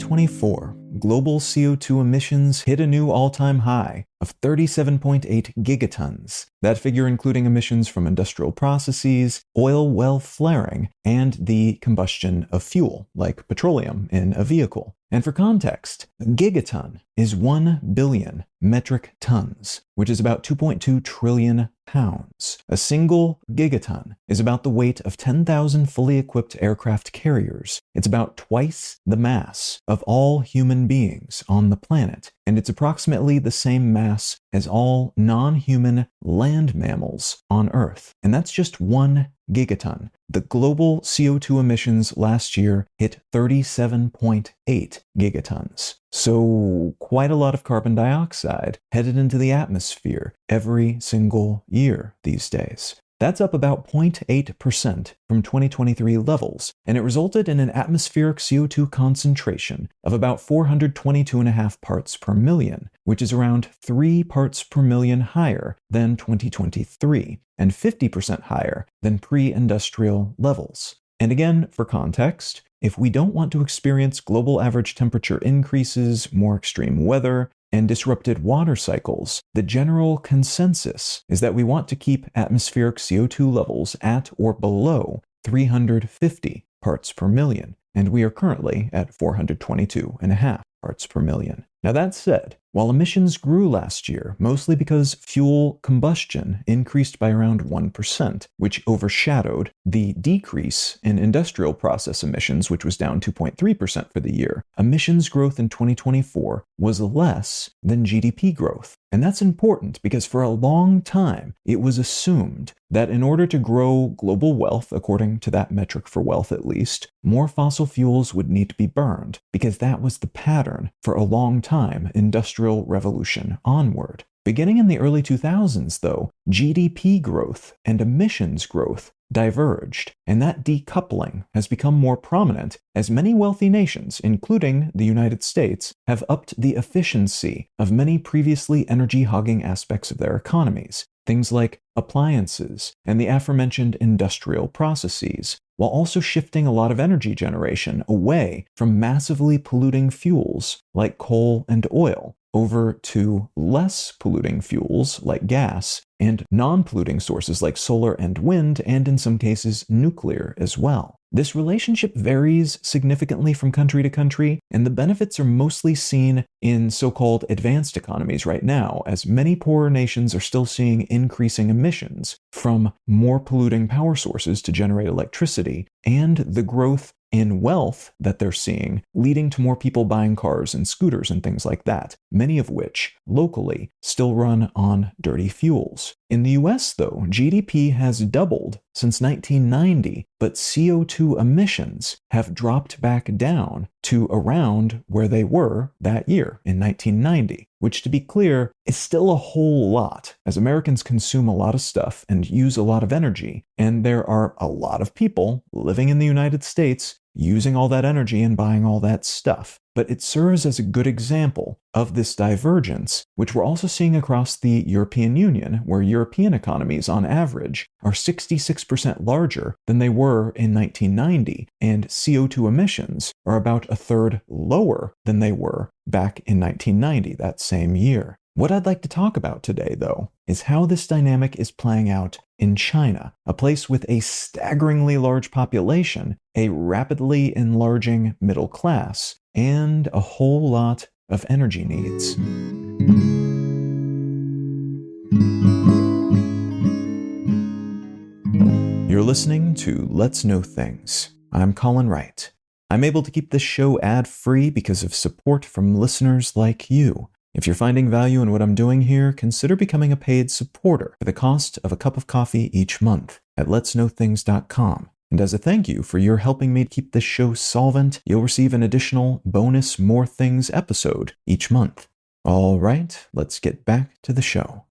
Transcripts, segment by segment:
2024, global CO2 emissions hit a new all-time high of 37.8 gigatons. That figure including emissions from industrial processes, oil well flaring, and the combustion of fuel, like petroleum in a vehicle. And for context, a gigaton is 1 billion metric tons, which is about 2.2 trillion pounds. A single gigaton is about the weight of 10,000 fully equipped aircraft carriers. It's about twice the mass of all human beings on the planet, and it's approximately the same mass as all non-human land mammals on Earth. And that's just 1 gigaton. The global CO2 emissions last year hit 37.8 gigatons. So quite a lot of carbon dioxide headed into the atmosphere every single year these days. That's up about 0.8% from 2023 levels, and it resulted in an atmospheric CO2 concentration of about 422.5 parts per million, which is around 3 parts per million higher than 2023, and 50% higher than pre-industrial levels. And again, for context, if we don't want to experience global average temperature increases, more extreme weather, and disrupted water cycles, the general consensus is that we want to keep atmospheric CO2 levels at or below 350 parts per million, and we are currently at 422.5 parts per million. Now that said, while emissions grew last year, mostly because fuel combustion increased by around 1%, which overshadowed the decrease in industrial process emissions, which was down 2.3% for the year, emissions growth in 2024 was less than GDP growth. And that's important because for a long time, it was assumed that in order to grow global wealth, according to that metric for wealth at least, more fossil fuels would need to be burned, because that was the pattern for a long time, industrial revolution onward. Beginning in the early 2000s, though, GDP growth and emissions growth diverged, and that decoupling has become more prominent as many wealthy nations, including the United States, have upped the efficiency of many previously energy-hogging aspects of their economies, things like appliances and the aforementioned industrial processes, while also shifting a lot of energy generation away from massively polluting fuels like coal and oil over to less polluting fuels like gas and non-polluting sources like solar and wind, and in some cases nuclear as well. This relationship varies significantly from country to country, and the benefits are mostly seen in so-called advanced economies right now, as many poorer nations are still seeing increasing emissions from more polluting power sources to generate electricity, and the growth in wealth that they're seeing, leading to more people buying cars and scooters and things like that, many of which, locally, still run on dirty fuels. In the US, though, GDP has doubled since 1990, but CO2 emissions have dropped back down to around where they were that year in 1990, which, to be clear, is still a whole lot, as Americans consume a lot of stuff and use a lot of energy, and there are a lot of people living in the United States using all that energy and buying all that stuff. But it serves as a good example of this divergence, which we're also seeing across the European Union, where European economies, on average, are 66% larger than they were in 1990, and CO2 emissions are about a third lower than they were back in 1990, that same year. What I'd like to talk about today, though, is how this dynamic is playing out in China, a place with a staggeringly large population, a rapidly enlarging middle class, and a whole lot of energy needs. You're listening to Let's Know Things. I'm Colin Wright. I'm able to keep this show ad-free because of support from listeners like you. If you're finding value in what I'm doing here, consider becoming a paid supporter for the cost of a cup of coffee each month at letsknowthings.com. And as a thank you for your helping me keep this show solvent, you'll receive an additional bonus More Things episode each month. All right, let's get back to the show.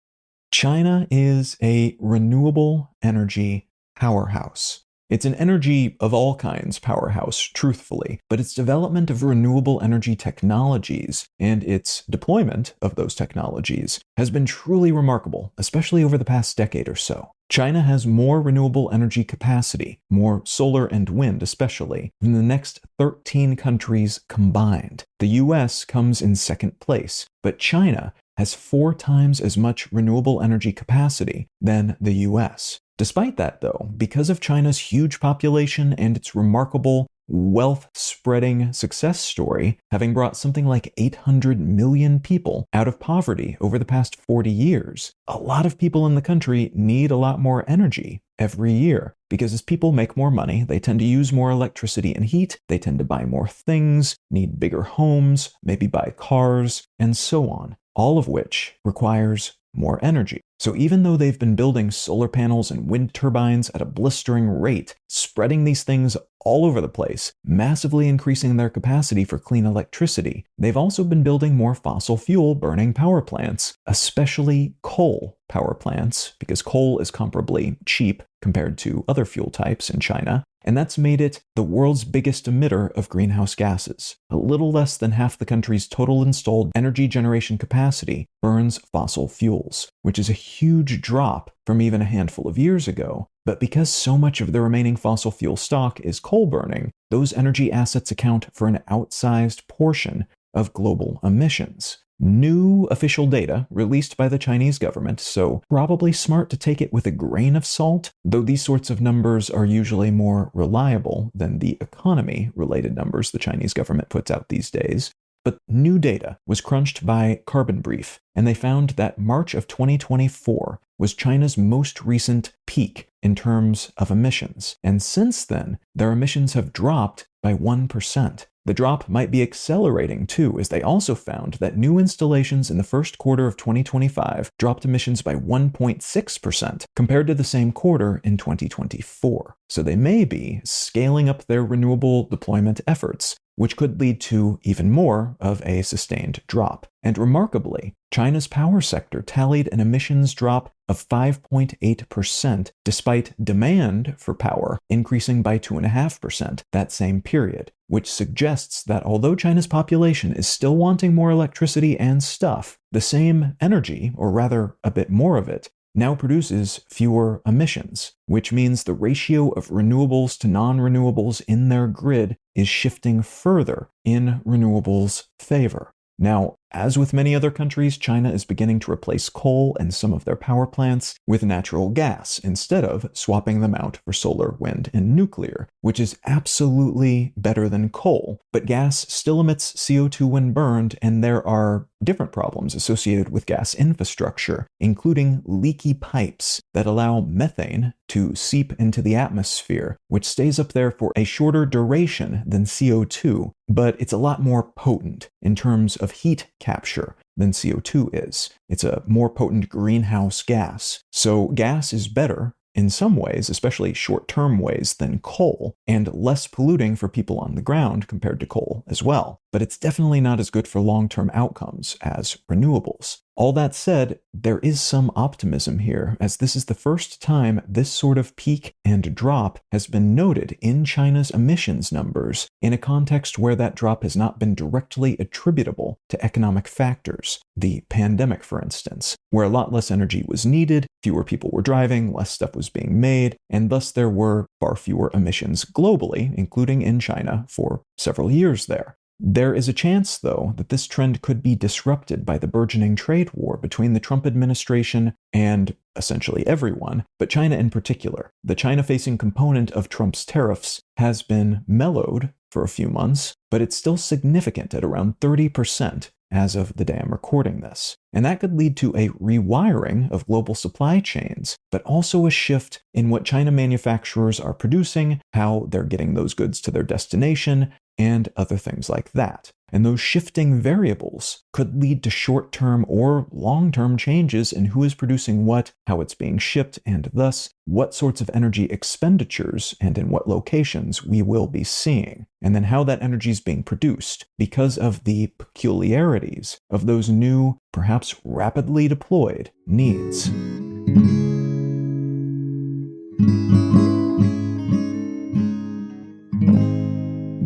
China is a renewable energy powerhouse. It's an energy of all kinds powerhouse, truthfully, but its development of renewable energy technologies and its deployment of those technologies has been truly remarkable, especially over the past decade or so. China has more renewable energy capacity, more solar and wind especially, than the next 13 countries combined. The US comes in second place, but China has 4 times as much renewable energy capacity than the US. Despite that, though, because of China's huge population and its remarkable wealth-spreading success story, having brought something like 800 million people out of poverty over the past 40 years, a lot of people in the country need a lot more energy every year. Because as people make more money, they tend to use more electricity and heat, they tend to buy more things, need bigger homes, maybe buy cars, and so on, all of which requires more energy. So even though they've been building solar panels and wind turbines at a blistering rate, spreading these things all over the place, massively increasing their capacity for clean electricity, they've also been building more fossil fuel burning power plants, especially coal power plants, because coal is comparably cheap compared to other fuel types in China, and that's made it the world's biggest emitter of greenhouse gases. A little less than half the country's total installed energy generation capacity burns fossil fuels, which is a huge drop from even a handful of years ago. But because so much of the remaining fossil fuel stock is coal burning, those energy assets account for an outsized portion of global emissions. New official data released by the Chinese government, so probably smart to take it with a grain of salt, though these sorts of numbers are usually more reliable than the economy-related numbers the Chinese government puts out these days. But new data was crunched by Carbon Brief, and they found that March of 2024 was China's most recent peak in terms of emissions. And since then, their emissions have dropped by 1%. The drop might be accelerating too, as they also found that new installations in the first quarter of 2025 dropped emissions by 1.6% compared to the same quarter in 2024. So they may be scaling up their renewable deployment efforts, which could lead to even more of a sustained drop. And remarkably, China's power sector tallied an emissions drop of 5.8%, despite demand for power increasing by 2.5% that same period, which suggests that although China's population is still wanting more electricity and stuff, the same energy, or rather a bit more of it, now produces fewer emissions, which means the ratio of renewables to non-renewables in their grid is shifting further in renewables' favor. Now, as with many other countries, China is beginning to replace coal and some of their power plants with natural gas instead of swapping them out for solar, wind, and nuclear, which is absolutely better than coal. But gas still emits CO2 when burned, and there are different problems associated with gas infrastructure, including leaky pipes that allow methane to seep into the atmosphere, which stays up there for a shorter duration than CO2, but it's a lot more potent in terms of heat capture than CO2 is. It's a more potent greenhouse gas. So gas is better in some ways, especially short-term ways, than coal, and less polluting for people on the ground compared to coal as well. But it's definitely not as good for long-term outcomes as renewables. All that said, there is some optimism here, as this is the first time this sort of peak and drop has been noted in China's emissions numbers in a context where that drop has not been directly attributable to economic factors. The pandemic, for instance, where a lot less energy was needed, fewer people were driving, less stuff was being made, and thus there were far fewer emissions globally, including in China, for several years there. There is a chance, though, that this trend could be disrupted by the burgeoning trade war between the Trump administration and essentially everyone, but China in particular. The China-facing component of Trump's tariffs has been mellowed for a few months, but it's still significant at around 30% as of the day I'm recording this. And that could lead to a rewiring of global supply chains, but also a shift in what China manufacturers are producing, how they're getting those goods to their destination, and other things like that. And those shifting variables could lead to short-term or long-term changes in who is producing what, how it's being shipped, and thus what sorts of energy expenditures and in what locations we will be seeing, and then how that energy is being produced because of the peculiarities of those new, perhaps rapidly deployed needs.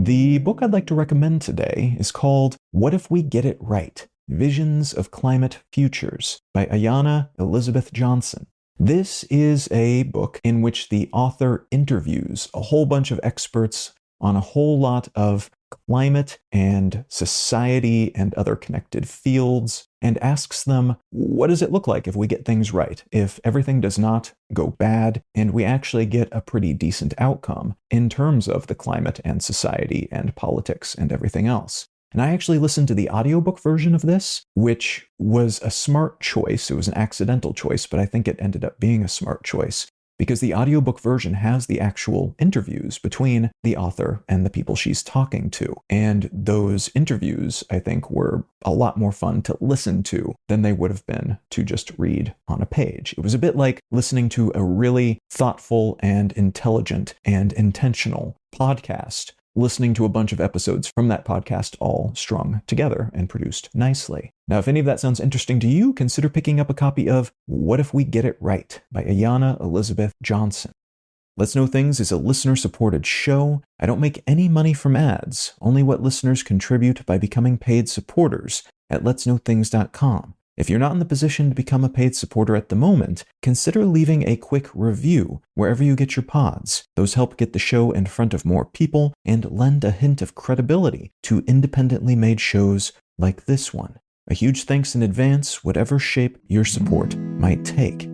The book I'd like to recommend today is called What If We Get It Right? Visions of Climate Futures by Ayanna Elizabeth Johnson. This is a book in which the author interviews a whole bunch of experts on a whole lot of climate and society and other connected fields, and asks them, what does it look like if we get things right, if everything does not go bad, and we actually get a pretty decent outcome in terms of the climate and society and politics and everything else. And I actually listened to the audiobook version of this, which was a smart choice. It was an accidental choice, but I think it ended up being a smart choice, because the audiobook version has the actual interviews between the author and the people she's talking to. And those interviews, I think, were a lot more fun to listen to than they would have been to just read on a page. It was a bit like listening to a really thoughtful and intelligent and intentional podcast, listening to a bunch of episodes from that podcast all strung together and produced nicely. Now, if any of that sounds interesting to you, consider picking up a copy of What If We Get It Right by Ayanna Elizabeth Johnson. Let's Know Things is a listener-supported show. I don't make any money from ads, only what listeners contribute by becoming paid supporters at letsknowthings.com. If you're not in the position to become a paid supporter at the moment, consider leaving a quick review wherever you get your pods. Those help get the show in front of more people and lend a hint of credibility to independently made shows like this one. A huge thanks in advance, whatever shape your support might take.